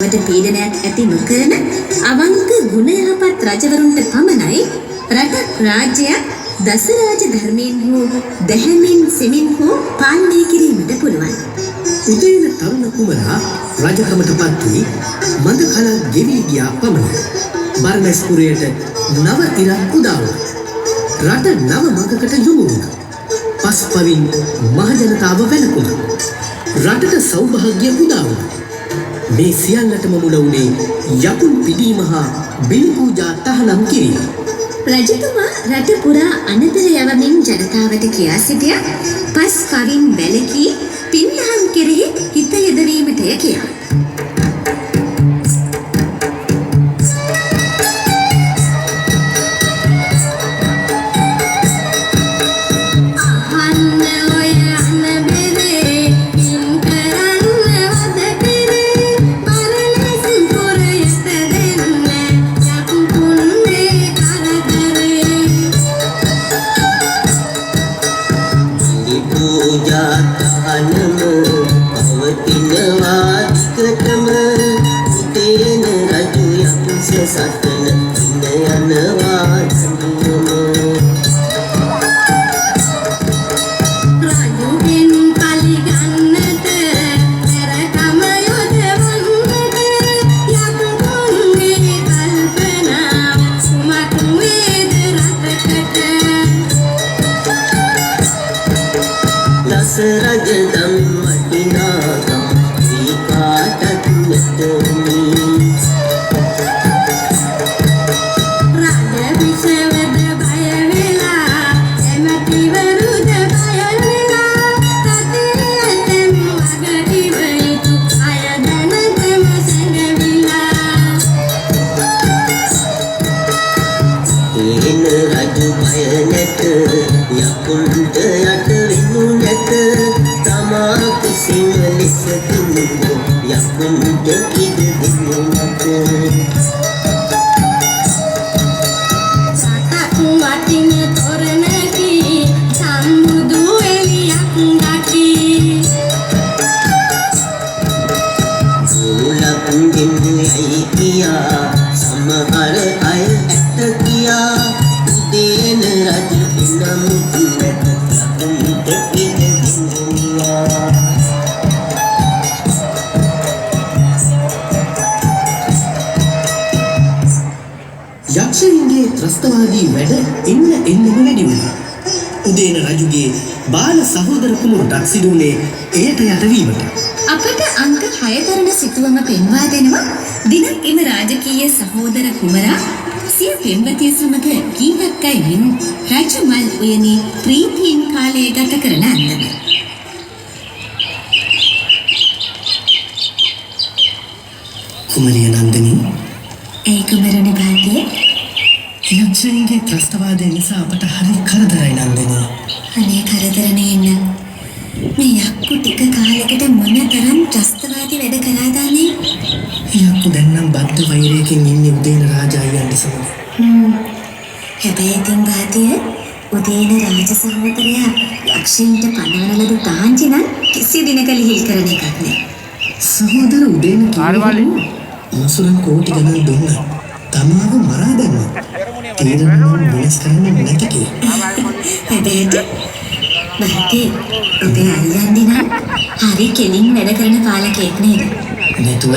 වට පීඩනයක් ඇති නොකරන අවංක ගුණ යහපත් රජවරුන්ට පමණයි රටක් රාජ්‍යයක් දසරාජ ධර්මයෙන් හෝ දැහැමින් සෙමින් හෝ පාලනය කිරීමට පුළුවන්. උදේන තරුණ කුමරා රජකමට පත් වී මඳ කල ගෙවී ගියා පමණයි. බර්මස්පුරයට නව ඉරක් උදා වුණා. රට නව මඟකට යොමු වුණා. පස්පවින් මහජනතාව වැළකුණා. රටට සෞභාග්‍ය උදා වුණා. මේ සියල්ලටම මුල වුණේ යකුන් පිදීම හා බිලි පූජා තහනම් කිරීම. රජතුමා රට පුරා අනතර යවමින් ජනතාවට කියා සිටියා පස් පවින් වැළකී පින්දහම් කෙරෙහි හිත යොදවීමටය කියා. යක්ෂයින්ගේ ත්‍රස්තවාදී වැඩ එන්නම වැඩි වුණා. උදේන රජුගේ බාල සහෝදර කුමරුටත් සිදුුනේ එයට යටවීමට. අපට අංක 6 තරණ සිතුවම පෙන්වා දෙනවා දිනක් එම රාජකීය සහෝදර කුමරා සිය පෙම්වතිය සමග කීයක් අයින් රජමල් උයනේ ප්‍රීතියෙන් කාලය ගත කරන අන්දම. කුමරිය නන්දනී ඒ කුමරුනේ භාග්‍යය යක්ෂයින්ගේ ත්‍රස්තවාදය නිසා අපට හරි කරදරයි නන්දනී. අනේ කරදර නේන්න. මේ යක්කු ටික කාලයකට මොනතරම් ත්‍රස්තවාදී වැඩ කළාදානේ. යක්කු දැන් නම් බද්ධ වෛරයකින් ඉන්නේ උදේන රාජායන් සමග. හැබැයි ඉතින් භාග්‍යය උදේන රාජ සහෝදරයා යක්ෂයින්ට පනවන ලද තාංචි නම් කිසි දිනක ලිහිල් කරන එකක් නෑ. සහෝදර උදේන කිව්වලු මසුරන් කෝටි ගණන් දුන්නා. තමාව මරා දැම්මා. තීරණ වෙනස් කරන්න නැති කියලා. හැබැයි බාති ඔබේ අල්ලන්නේ නම් හරි කෙලින් වැඩ කරන පාලකයෙක් නේද? නැතුව